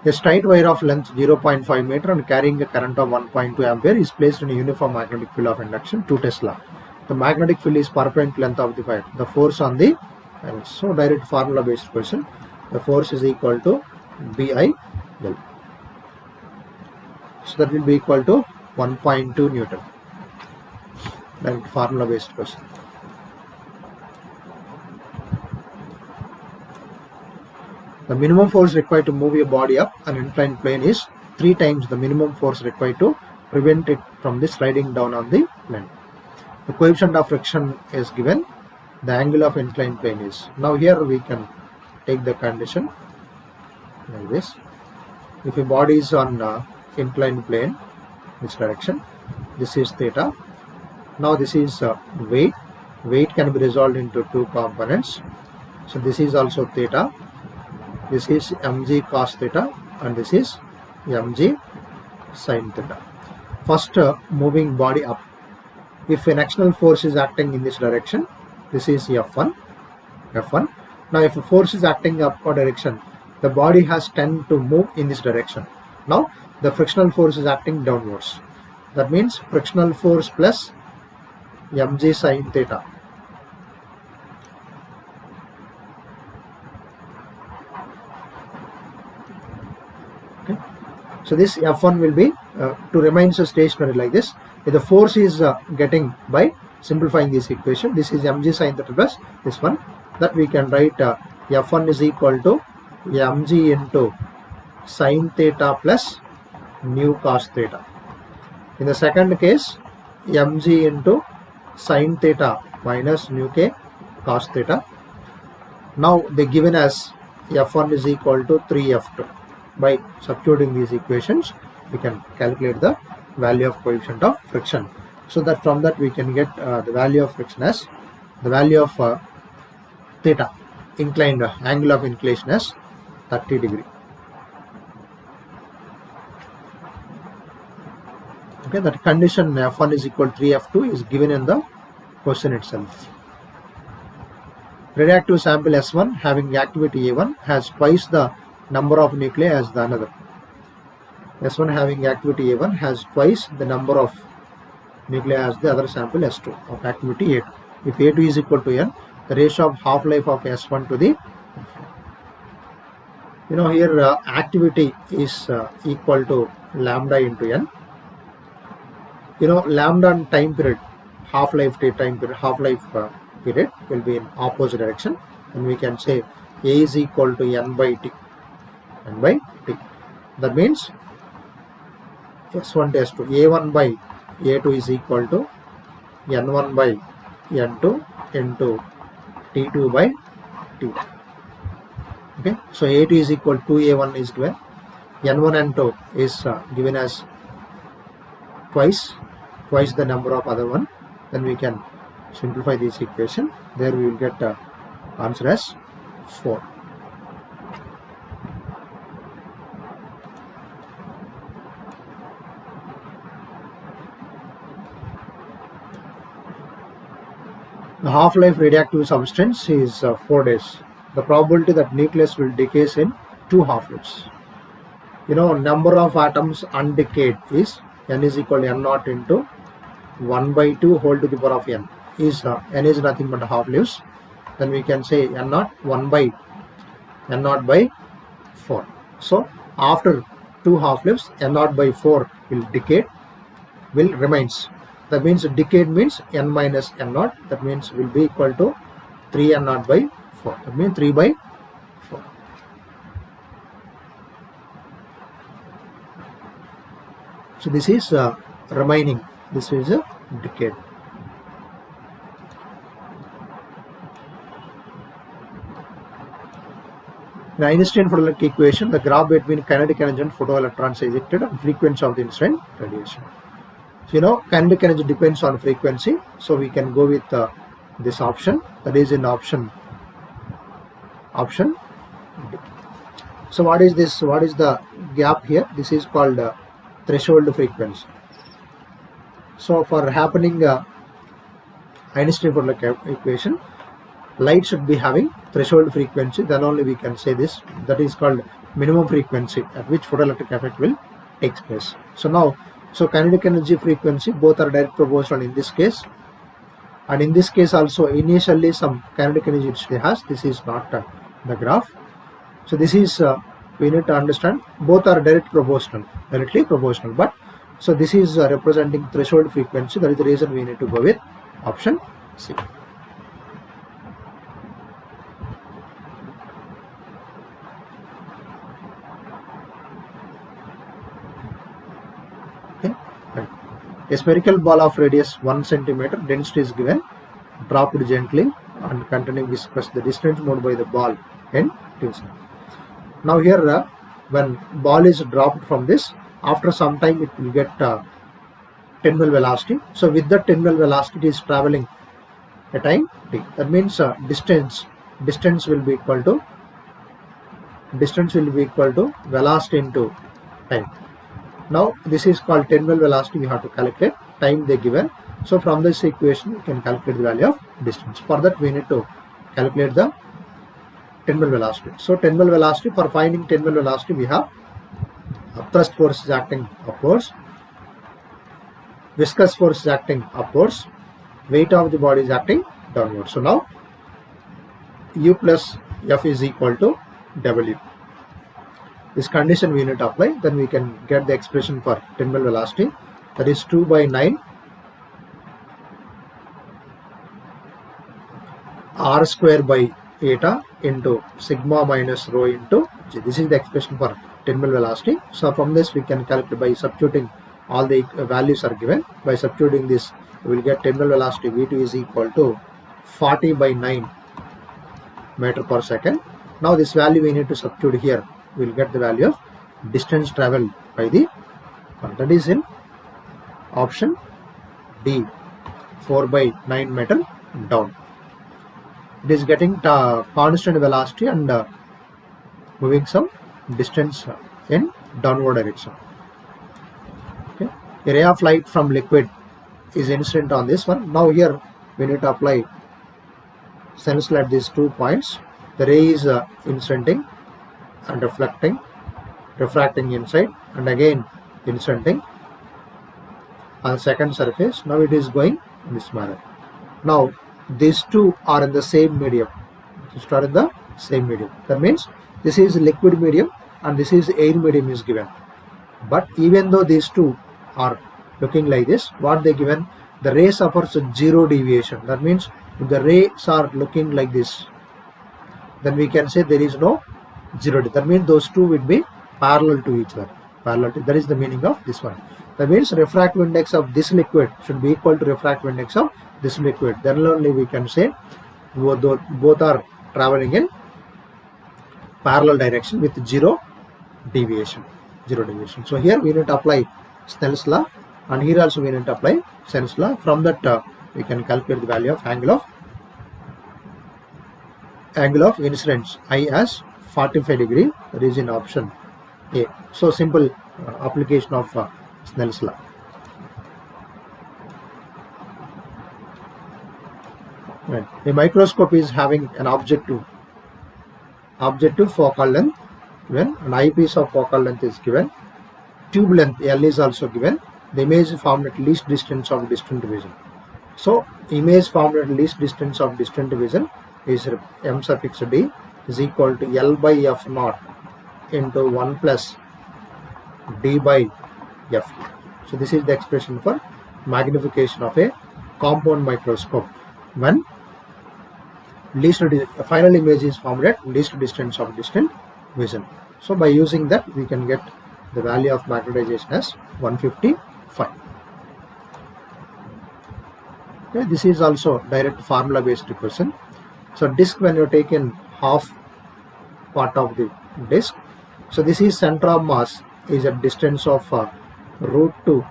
A straight wire of length 0.5 meter and carrying a current of 1.2 ampere is placed in a uniform magnetic field of induction 2 Tesla. The magnetic field is perpendicular to length of the wire. The force on the wire. So direct formula based question. The force is equal to BIL. So that will be equal to 1.2 Newton. Direct formula based question. The minimum force required to move a body up an inclined plane is 3 times the minimum force required to prevent it from the sliding down on the plane. The coefficient of friction is given, the angle of inclined plane is. Now here we can take the condition like this. If a body is on inclined plane, this direction, this is theta. Now this is weight. Weight can be resolved into two components. So this is also theta. This is mg cos theta and this is mg sin theta. First, moving body up. If an external force is acting in this direction, this is F1. Now if a force is acting upward direction, the body has tend to move in this direction. Now the frictional force is acting downwards. That means frictional force plus mg sin theta. Okay. So this F1 will be to remain stationary like this. If the force is getting by simplifying this equation, this is mg sin theta plus this one, that we can write F1 is equal to mg into sin theta plus nu cos theta. In the second case, mg into sin theta minus nu k cos theta. Now they given as F1 is equal to 3F2. By substituting these equations, we can calculate the value of coefficient of friction. So that from that we can get the value of friction as the value of theta, inclined angle of inclination as 30 degree. Okay, that condition F1 is equal to 3F2 is given in the question itself. Radioactive sample S1 having activity A1 has twice the number of nuclei as the another. S1 having activity A1 has twice the number of nuclei as the other sample S2 of activity A2. If A2 is equal to N, the ratio of half-life of S1 to the here activity is equal to lambda into N. Lambda and time period, half-life time period, period will be in opposite direction, and we can say A is equal to N by T. That means S1 to S2, A1 by A2 is equal to N1 by N2 into T2 by T. Okay, so A2 is equal to 2A1 is given, N1 N2 is given as twice the number of other one. Then we can simplify this equation. There we will get answer as 4. The half-life radioactive substance is 4 days. The probability that nucleus will decay in 2 half-lives. Number of atoms undecayed is N is equal to N naught into 1 by 2 whole to the power of N. N is nothing but half-lives. Then we can say N naught 1 by N naught by 4. So after 2 half-lives, N naught by 4 will decay, will remains. That means decayed means N minus N naught. That means will be equal to 3 N naught by 4. That means 3 by 4. So this is remaining. This is a decayed. In Einstein photoelectric equation, the graph between kinetic energy and photoelectrons ejected and frequency of the incident radiation. So kinetic energy depends on frequency. So we can go with this option. That is in option D. So what is this? What is the gap here? This is called threshold frequency. So for happening Einstein photoelectric equation, light should be having threshold frequency, then only we can say this. That is called minimum frequency at which photoelectric effect will take place. So kinetic energy frequency both are direct proportional in this case, and in this case also initially some kinetic energy which they has. This is not the graph. So this is we need to understand both are directly proportional. But so this is representing threshold frequency. That is the reason we need to go with option C. Okay, right. A spherical ball of radius 1 centimeter, density is given, dropped gently and containing viscous. The distance moved by the ball and tension. Now here when ball is dropped from this, after some time it will get terminal velocity. So with the terminal velocity it is traveling a time t. That means distance will be equal to velocity into time. Now this is called terminal velocity. We have to calculate time they given. So from this equation we can calculate the value of distance. For that we need to calculate the terminal velocity. So terminal velocity, for finding terminal velocity we have thrust force is acting upwards, viscous force is acting upwards, weight of the body is acting downwards. So now U plus F is equal to W. This condition we need to apply, then we can get the expression for terminal velocity, that is 2 by 9 r square by eta into sigma minus rho into g. This is the expression for terminal velocity. So from this we can calculate by substituting all the values are given. By substituting this we will get terminal velocity V2 is equal to 40 by 9 meter per second. Now this value we need to substitute here. We will get the value of distance traveled by the one, that is in option D, 4 by 9 meter down. It is getting constant velocity and moving some distance in downward direction. Okay. A ray of light from liquid is incident on this one. Now here we need to apply stencil at these 2 points. The ray is incidenting and refracting inside and again incidenting on the second surface. Now it is going in this manner. Now these two are in the same medium. That means this is liquid medium and this is air medium is given. But even though these two are looking like this, what they given? The ray suffers zero deviation. That means if the rays are looking like this, then we can say there is no zero. That means those two will be parallel to each other. That is the meaning of this one. That means refractive index of this liquid should be equal to refractive index of this liquid. Then only we can say both are traveling in parallel direction with zero deviation. So here we need to apply Snell's law, and here also we need to apply Snell's law. From that we can calculate the value of angle of incidence I as 45 degree. That is in option A. So simple application of Snell's law. Right. A microscope is having an objective focal length given, an eyepiece of focal length is given, tube length L is also given. The image formed at least distance of distant vision. So image formed at least distance of distant vision is m suffix d is equal to L by f naught into 1 plus d by f. So this is the expression for magnification of a compound microscope when final image is formed at least distance of distant vision. So by using that we can get the value of magnetization as 155. Okay, this is also direct formula based question. So disk, when you take in half part of the disk, so this is center of mass is at distance of root 2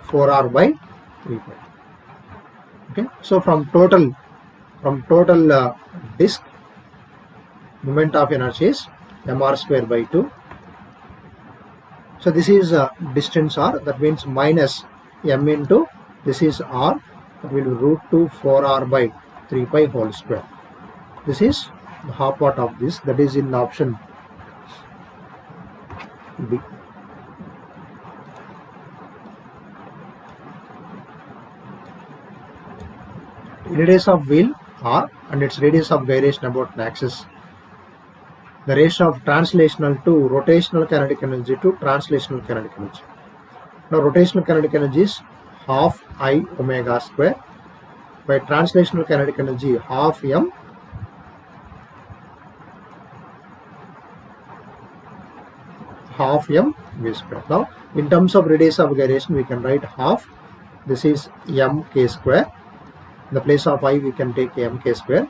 4r by 3 pi. Okay, so from total disk, moment of inertia is mr square by 2. So this is distance r, that means minus m into this is r, that will be root 2 4r by 3 pi whole square. This is the half part of this, that is in option B. Radius of wheel r and its radius of gyration about an axis. The ratio of translational to rotational kinetic energy to translational kinetic energy. Now rotational kinetic energy is half I omega square by translational kinetic energy half m v square. Now in terms of radius of gyration we can write half This is mk square. In the place of I, we can take mk square.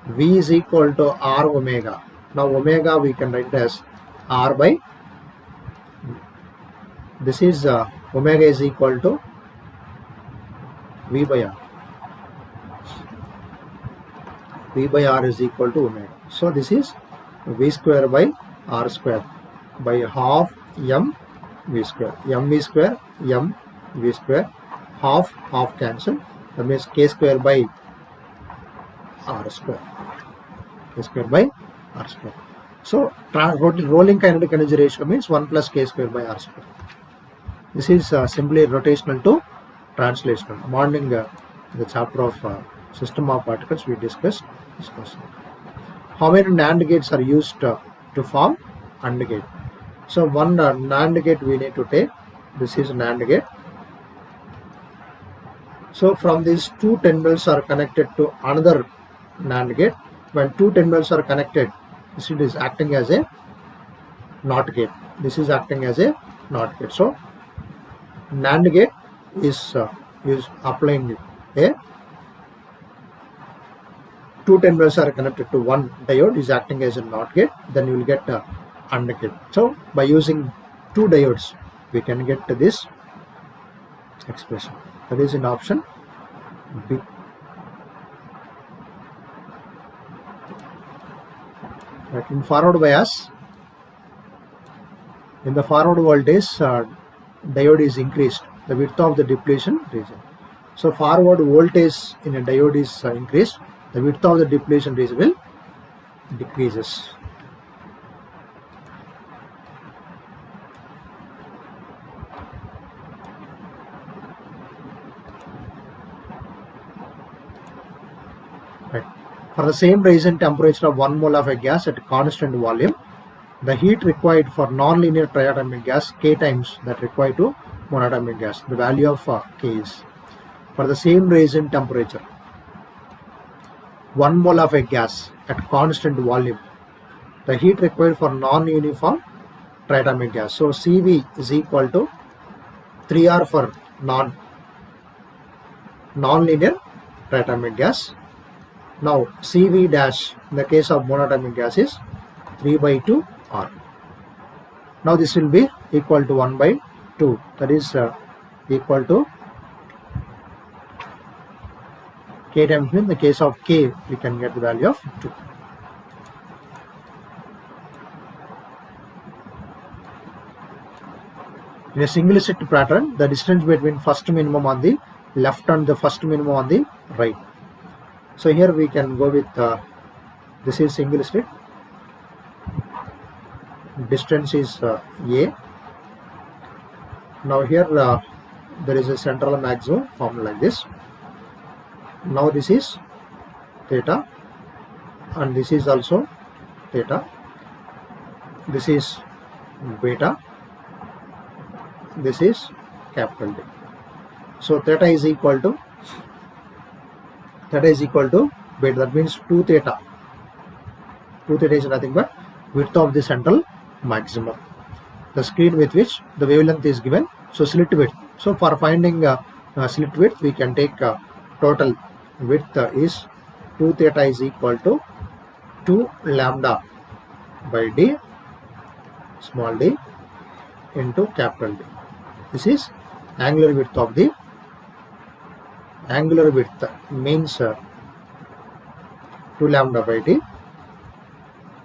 V is equal to r omega. Now omega we can write it as r by, this is omega is equal to V by r. V by r is equal to omega. So this is V square by r square by half m V square. M V square, m V square, half cancel. That means k square by r square. K square by r square. So rolling kinetic energy ratio means 1 plus k square by r square. This is simply rotational to translational. Morning, the chapter of system of particles, we discussed this question. How many NAND gates are used to form AND gate? So one NAND gate we need to take. This is NAND gate. So from these two terminals are connected to another NAND gate. When two terminals are connected, this is acting as a NOT gate. This is acting as a NOT gate. So NAND gate is applying a two terminals are connected to one diode is acting as a NOT gate. Then you will get a AND gate. So by using two diodes, we can get this expression. That is in option B. Right. In forward bias, in the forward voltage, diode is increased, the width of the depletion region. So forward voltage in a diode is increased, the width of the depletion region will decreases. Right. For the same rising temperature of 1 mole of a gas at constant volume, the heat required for non-linear triatomic gas k times that required to monatomic gas. The value of k is, for the same rising temperature, 1 mole of a gas at constant volume, the heat required for non-uniform triatomic gas. So Cv is equal to 3R for non-linear triatomic gas. Now Cv dash in the case of monatomic gas is 3 by 2 R. Now this will be equal to 1 by 2. That is equal to k times. In the case of k, we can get the value of 2. In a single slit pattern, the distance between first minimum on the left and the first minimum on the right. So here we can go with this is single slit. Distance is A. Now here there is a central maximum formed like this. Now this is theta and this is also theta. This is beta. This is capital D. So theta is equal to beta. That means 2 theta. 2 theta is nothing but width of the central maximum. The screen with which the wavelength is given. So slit width. So for finding slit width, we can take total width is 2 theta is equal to 2 lambda by d small d into capital D. This is angular width of the means 2 lambda by d.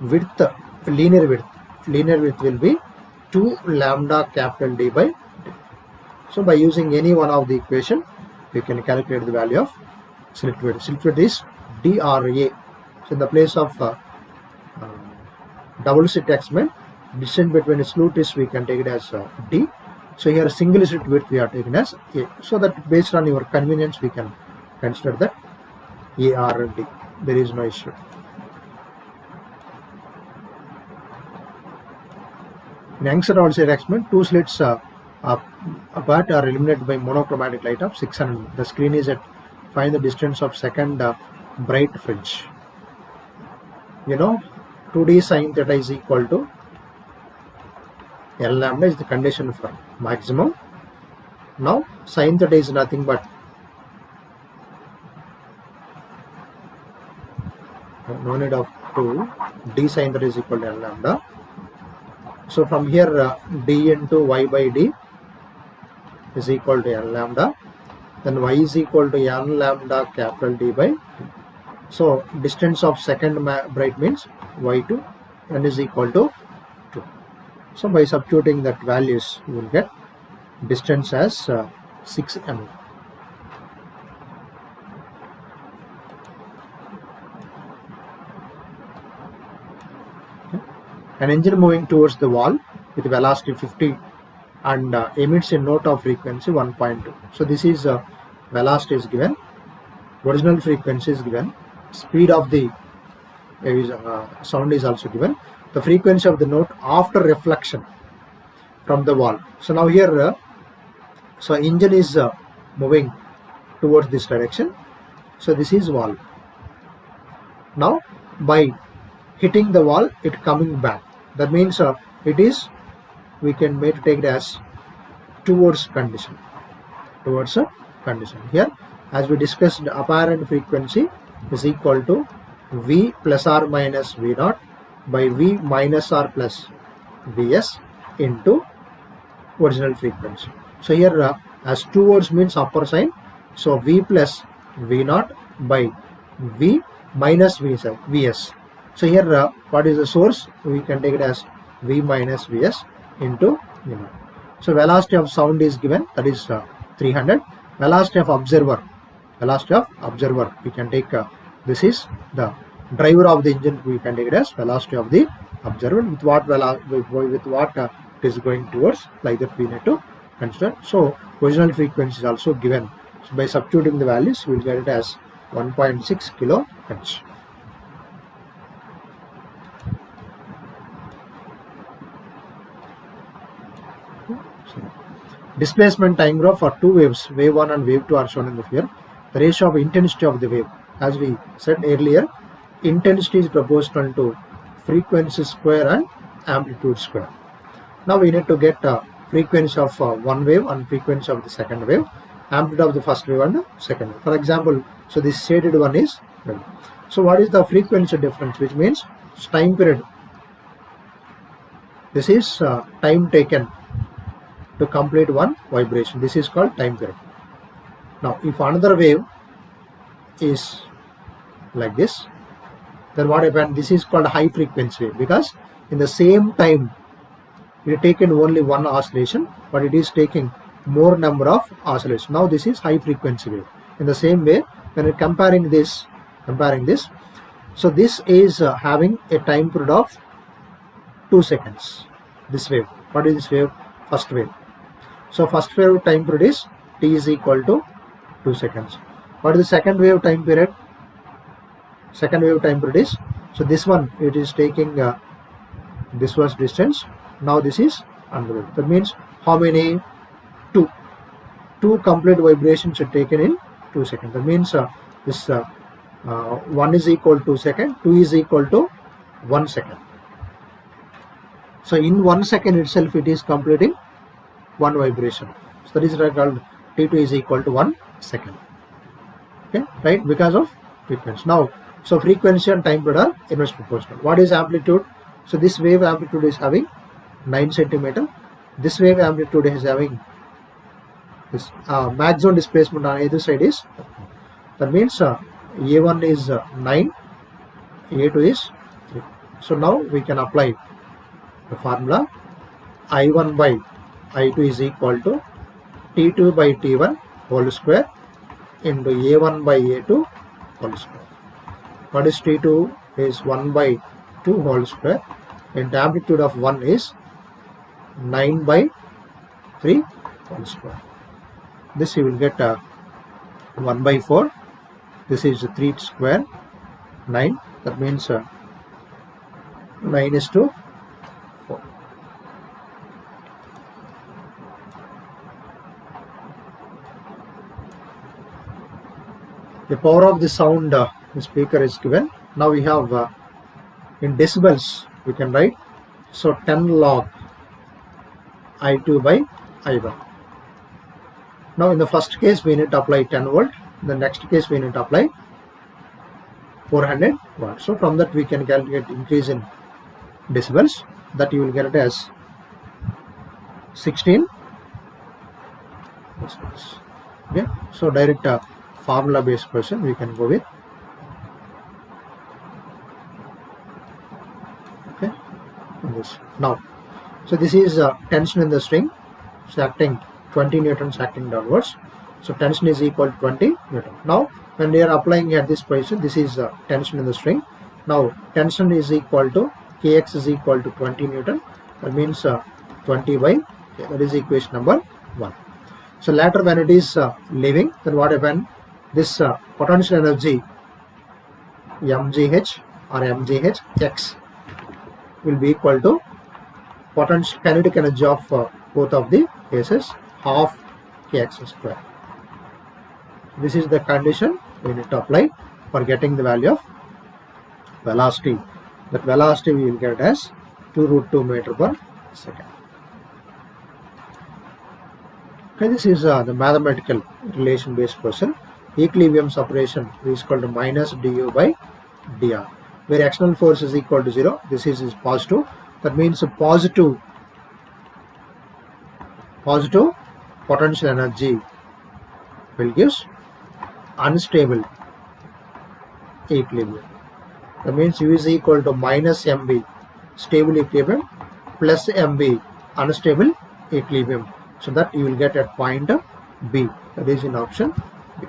Width, linear width will be 2 lambda capital D by d. So by using any one of the equation, we can calculate the value of slit width. Slit width is DRA. So in the place of double slit experiment, distance between the slit is we can take it as D. So here single slit width we are taken as A. So that based on your convenience, we can consider that A or D. There is no issue. In Youngster slit experiment, 2 slits apart are illuminated by monochromatic light of 600. The screen is at, find the distance of second bright fringe. You know, 2D sin theta is equal to L lambda is the condition for maximum. Now sin theta is nothing but no need of 2 d sin theta is equal to n lambda. So from here d into y by d is equal to n lambda, then y is equal to n lambda capital D by d. So distance of second bright means y2, n is equal to 2. So by substituting that values, you will get distance as 6 mm. An engine moving towards the wall with velocity 50 and emits a note of frequency 1.2. So this is velocity is given, original frequency is given, speed of the sound is also given, the frequency of the note after reflection from the wall. So now here, so engine is moving towards this direction. So this is wall. Now by hitting the wall, it coming back. That means it is, we can take it as towards condition. Towards a condition. Here, as we discussed, apparent frequency is equal to V plus or minus V naught by V minus or plus Vs into original frequency. So here, as towards means upper sign, so V plus V naught by V minus Vs. So here, what is the source? We can take it as V minus Vs into V naught. So velocity of sound is given, that is 300. Velocity of observer, we can take this is the driver of the engine. We can take it as velocity of the observer with what it is going towards, like that we need to consider. So original frequency is also given. So by substituting the values, we will get it as 1.6 kilohertz. Displacement time graph for two waves, wave 1 and wave 2 are shown in the figure. The ratio of intensity of the wave, as we said earlier, intensity is proportional to frequency square and amplitude square. Now we need to get frequency of one wave and frequency of the second wave, amplitude of the first wave and the second wave. For example, so this shaded one is wave. So what is the frequency difference, which means time period. This is time taken to complete one vibration. This is called time period. Now if another wave is like this, then what happens? This is called high frequency wave, because in the same time it is taken only one oscillation, but it is taking more number of oscillations. Now this is high frequency wave. In the same way, when you're comparing this, so this is having a time period of 2 seconds. This wave, what is this wave? First wave. So first wave time period is t is equal to 2 seconds. What is the second wave time period? Second wave time period is, so this one, it is taking this was distance. Now this is another wave. That means how many? Two complete vibrations are taken in 2 seconds. That means this 1 is equal to 2 seconds, 2 is equal to 1 second. So in 1 second itself, it is completing one vibration. So that is called T2 is equal to 1 second. Okay, right? Because of frequency. Now, so frequency and time period are inverse proportional. What is amplitude? So this wave amplitude is having 9 centimeter. This wave amplitude is having this maximum displacement on either side is. That means A1 is 9, A2 is 3. So now we can apply the formula. I1 by I2 is equal to T2 by T1 whole square into A1 by A2 whole square. What is T2? Is 1 by 2 whole square, and the amplitude of 1 is 9 by 3 whole square. This you will get 1 by 4. This is 3 square, 9. That means 9 is to 4. The power of the sound the speaker is given. Now we have in decibels we can write, so 10 log I2 by I1. Now in the first case we need to apply 10 volt. In the next case we need to apply 400 watt. So from that we can calculate increase in decibels, that you will get it as 16 decibels. Okay, so direct formula based question we can go with. Okay, this now. So this is tension in the string, so acting 20 newtons acting downwards. So tension is equal to 20 newton. Now when we are applying at this position, this is tension in the string. Now tension is equal to Kx is equal to 20 newton. That means 20 by, okay, that is equation number 1. So later when it is leaving, then what happen? This potential energy mgh or mgh x will be equal to potential kinetic energy of both of the cases, half kx square. This is the condition we need to apply for getting the value of velocity. That velocity we will get as 2√2 meter per second. Okay, this is the mathematical relation based question. Equilibrium separation is equal to minus du by dr, where external force is equal to 0. This is positive. That means a positive potential energy will give unstable equilibrium. That means U is equal to minus mb stable equilibrium plus mb unstable equilibrium. So that you will get at point B. That is in option B.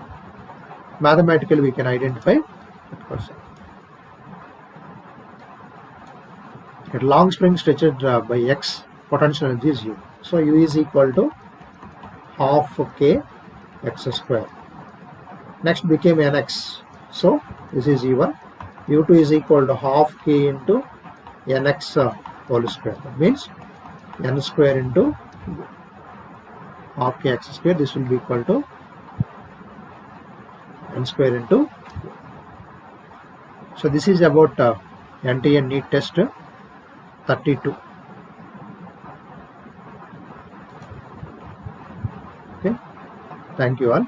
Mathematically we can identify that question. At long spring stretched by x, potential energy is U. So U is equal to half k x square. Next became nx. So this is U1. U2 is equal to half k into nx whole square. That means n square into half k x square. This will be equal to n square into. So this is about NTN NEET test 32. Okay, thank you all.